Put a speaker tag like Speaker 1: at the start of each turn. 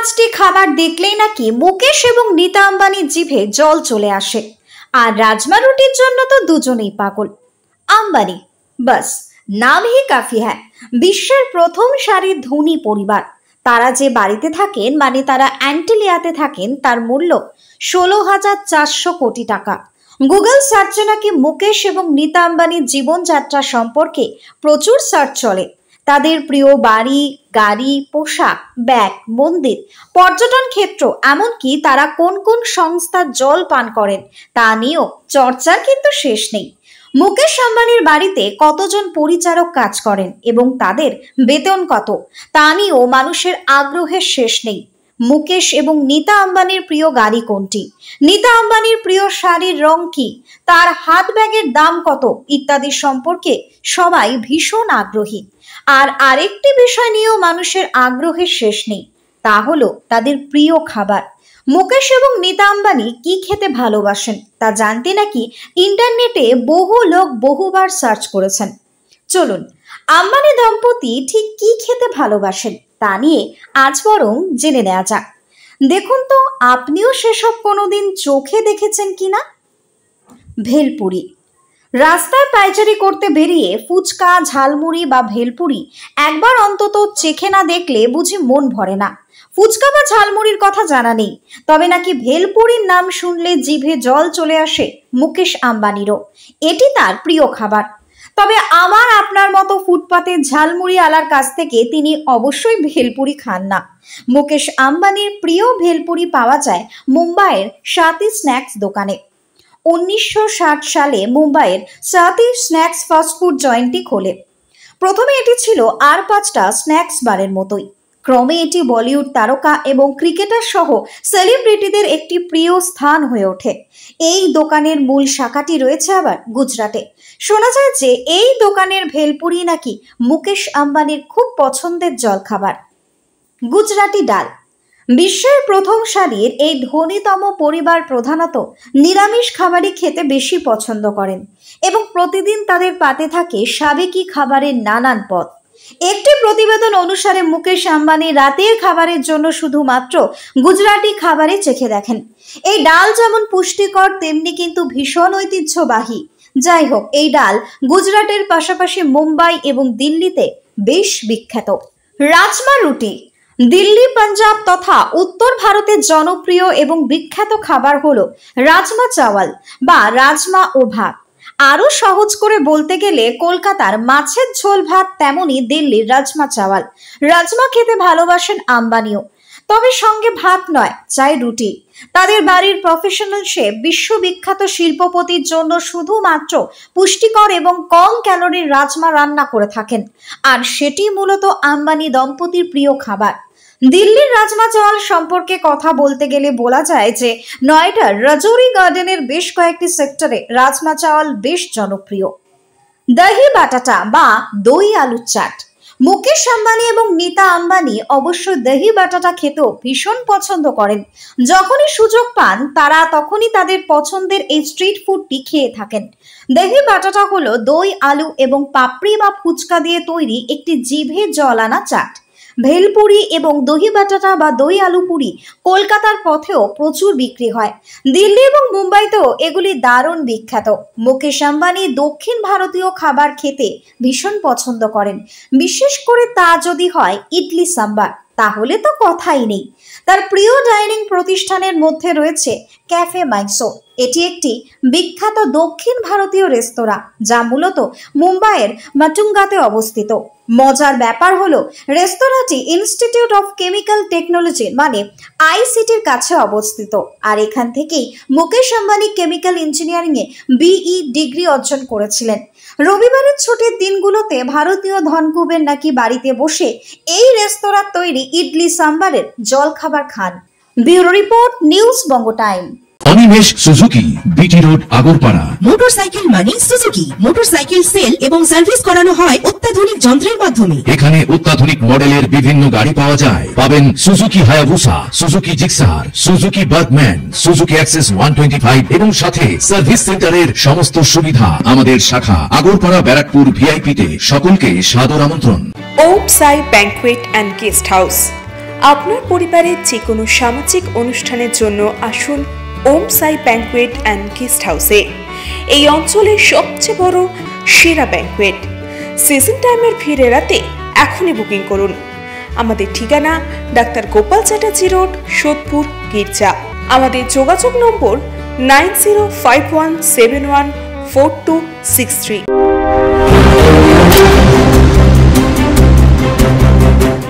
Speaker 1: পাঁচটি খাবার দেখলেই নাকি মুকেশ এবং নীতা আম্বানির জিভে জল চলে আসে। আর রাজমা রুটির জন্য তো দুজনেই পাগল। আম্বানি বাস নাম হি কাফি হ্যায়। বিশ্বের প্রথম সারির ধনী পরিবার। তারা যে বাড়িতে থাকেন, মানে তারা অ্যান্টিলিয়াতে থাকেন, তার মূল্য 16,400 কোটি টাকা। গুগল সার্চে নাকি মুকেশ এবং নীতা আম্বানির জীবনযাত্রা সম্পর্কে প্রচুর সার্চ চলে। তাদের প্রিয় বাড়ি, গাড়ি, পোশাক, ব্যাগ, মন্দির, পর্যটন ক্ষেত্র, এমনকি তারা কোন কোন সংস্থার জল পান করেন তা নিয়েও চর্চার কিন্তু শেষ নেই। মুকেশ আম্বানির বাড়িতে কতজন পরিচারক কাজ করেন এবং তাদের বেতন কত তা নিয়েও মানুষের আগ্রহের শেষ নেই। মুকেশ এবং নীতা আম্বানির প্রিয় গাড়ি কোনটি, নীতা আম্বানির প্রিয় শাড়ির রং কি, তার হাত ব্যাগের দাম কত ইত্যাদি সম্পর্কে সবাই ভীষণ আগ্রহী। আর আরেকটি বিষয় নিয়েও মানুষের আগ্রহের শেষ নেই, তা হলো তাদের প্রিয় খাবার। মুকেশ এবং নীতা আম্বানি কি খেতে ভালোবাসেন তা জানতে নাকি ইন্টারনেটে বহু লোক বহুবার সার্চ করেছেন। চলুন আম্বানি দম্পতি ঠিক কি খেতে ভালোবাসেন তা নিয়ে আজ বরং জেনে নেওয়া যাক। দেখুন তো আপনিও সেসব কোনোদিন চোখে দেখেছেন কিনা। ভেলপুরি। রাস্তায় পায়চারি করতে বেরিয়ে ফুচকা, ঝালমুড়ি বা ভেলপুরি একবার অন্তত চেখে না দেখলে বুঝি মন ভরে না। ফুচকা বা ঝালমুড়ির কথা জানা নেই, তবে নাকি ভেলপুরির নাম শুনলে জিভে জল চলে আসে মুকেশ আম্বানিরও। এটি তার প্রিয় খাবার। তবে আমার আপনার মতো ফুটপাতের ঝালমুড়ি আলার কাছ থেকে তিনি অবশ্যই ভেলপুরি খান না। মুকেশ আম্বানির প্রিয় ভেলপুরি পাওয়া যায় মুম্বাইয়ের সাথী স্ন্যাক্স দোকানে। 1960 সালে মুম্বাইয়ের সাথী স্ন্যাক্স ফাস্টফুড জয়েন্টটি খোলে। প্রথমে এটি ছিল আর 5টা স্ন্যাক্স বারের মতোই। ক্রমে এটি বলিউড তারকা এবং ক্রিকেটার সহ সেলিব্রিটিদের একটি প্রিয় স্থান হয়ে ওঠে। এই দোকানের মূল শাখাটি রয়েছে আবার গুজরাটে। শোনা যায় যে এই দোকানের ভেলপুরি নাকি মুকেশ আম্বানির খুব পছন্দের জলখাবার। গুজরাটি ডাল। বিশ্বের প্রথম সারির এই ধনীতম পরিবার প্রধানত নিরামিষ খাবারই খেতে বেশি পছন্দ করেন এবং প্রতিদিন তাদের পাতে থাকে সাবেকি খাবারের নানান পদ। একটি প্রতিবেদন অনুসারে মুকেশ আম্বানি রাতের খাবারের জন্য শুধুমাত্র গুজরাটি খাবারে চেখে দেখেন। এই ডাল যেমন পুষ্টিকর তেমনি কিন্তু ভীষণ ঐতিহ্যবাহী। যাই হোক, এই ডাল গুজরাটের পাশাপাশি মুম্বাই এবং দিল্লিতে বেশ বিখ্যাত। রাজমা রুটি। দিল্লি, পাঞ্জাব তথা উত্তর ভারতের জনপ্রিয় এবং বিখ্যাত খাবার হলো রাজমা চাওয়াল বা রাজমা ও ভাত। আরো সহজ করে বলতে গেলে কলকাতার মাছের ঝোল ভাত তেমনি দিল্লির রাজমা চাওয়াল। রাজমা খেতে ভালোবাসেন আম্বানিও, তবে সঙ্গে ভাত নয়, চাই রুটি। তাদের বাড়ির প্রফেশনাল শেফ বিশ্ববিখ্যাত শিল্পপতির জন্য শুধুমাত্র পুষ্টিকর এবং কম ক্যালোরির রাজমা রান্না করে থাকেন, আর সেটি মূলত আম্বানি দম্পতির প্রিয় খাবার। দিল্লির রাজমা চাওয়াল সম্পর্কে কথা বলতে গেলে বলা যায় যে নয়ডার রাজৌরি গার্ডেনের বেশ কয়েকটি সেক্টরে রাজমা চাওয়াল বেশ জনপ্রিয়। দহি বাটাটা বা দই আলুর চাট। মুকেশ আম্বানি এবং নীতা আম্বানি অবশ্য দহি বাটাটা খেতেও ভীষণ পছন্দ করেন। যখনই সুযোগ পান তারা তখনই তাদের পছন্দের এই স্ট্রিট ফুডটি খেয়ে থাকেন। দহি বাটাটা হলো দই, আলু এবং পাপড়ি বা ফুচকা দিয়ে তৈরি একটি জিভে জল আনা চাট। ভেলপুরি এবং দহি বাটাটা বা দই আলু পুরি কলকাতার পথেও প্রচুর বিক্রি হয়। দিল্লি এবং মুম্বাইতেও এগুলি দারুণ বিখ্যাত। মুকেশ আম্বানি দক্ষিণ ভারতীয় খাবার খেতে ভীষণ পছন্দ করেন, বিশেষ করে তা যদি হয় ইডলি সাম্বার, তাহলে তো কথাই নেই। তার প্রিয় ডাইনিং প্রতিষ্ঠানের মধ্যে রয়েছে ক্যাফে মাইসো। এটি একটি বিখ্যাত দক্ষিণ ভারতীয় রেস্তোরাঁ যা মূলত মুম্বাইয়ের মাটুঙ্গাতে অবস্থিত। মজার ব্যাপার হলো রেস্তোরাঁটি ইনস্টিটিউট অফ কেমিক্যাল টেকনোলজি মানে আইসিটির কাছে অবস্থিত, আর এখান থেকেই মুকেশ আম্বানি কেমিক্যাল ইঞ্জিনিয়ারিং এ বিই ডিগ্রি অর্জন করেছিলেন। রবিবারের ছুটির দিনগুলোতে ভারতীয় ধনকুবের নাকি বাড়িতে বসে এই রেস্তোরাঁর তৈরি ইডলি সাম্বারের জলখাবার খান। Bureau report, news Banga time.
Speaker 2: Animesh Suzuki, BT road, Agarpara.
Speaker 3: Motorcycle মানে সুজুকি। মোটরসাইকেল সেল এবং সার্ভিস করানো হয় অত্যাধুনিক যন্ত্রের মাধ্যমে।
Speaker 2: এখানে অত্যাধুনিক মডেলের বিভিন্ন গাড়ি পাওয়া যায়। পাবেন Suzuki Hayabusa, Suzuki Gixxer, Suzuki Bergman, Suzuki access 125 এবং সাথে সার্ভিস সেন্টারের সমস্ত সুবিধা। আমাদের শাখা আগরপাড়া, ব্যারাকপুর ভিআইপি তে। সকলকে সাদর আমন্ত্রণ।
Speaker 4: ওম সাই ব্যাংকুয়েট অ্যান্ড গেস্ট হাউস। আপনার পরিবারের যে কোনো সামাজিক অনুষ্ঠানের জন্য আসুন ওম সাই ব্যাংকুয়েট অ্যান্ড গেস্ট হাউসে। এই অঞ্চলের সবচেয়ে বড় সেরা ব্যাংকুয়েট। সিজন টাইমের ভিড় এড়াতে এখনই বুকিং করুন। আমাদের ঠিকানা ডাক্তার গোপাল চ্যাটার্জি রোড, সোদপুর, গির্জা। আমাদের যোগাযোগ নম্বর 9051714263।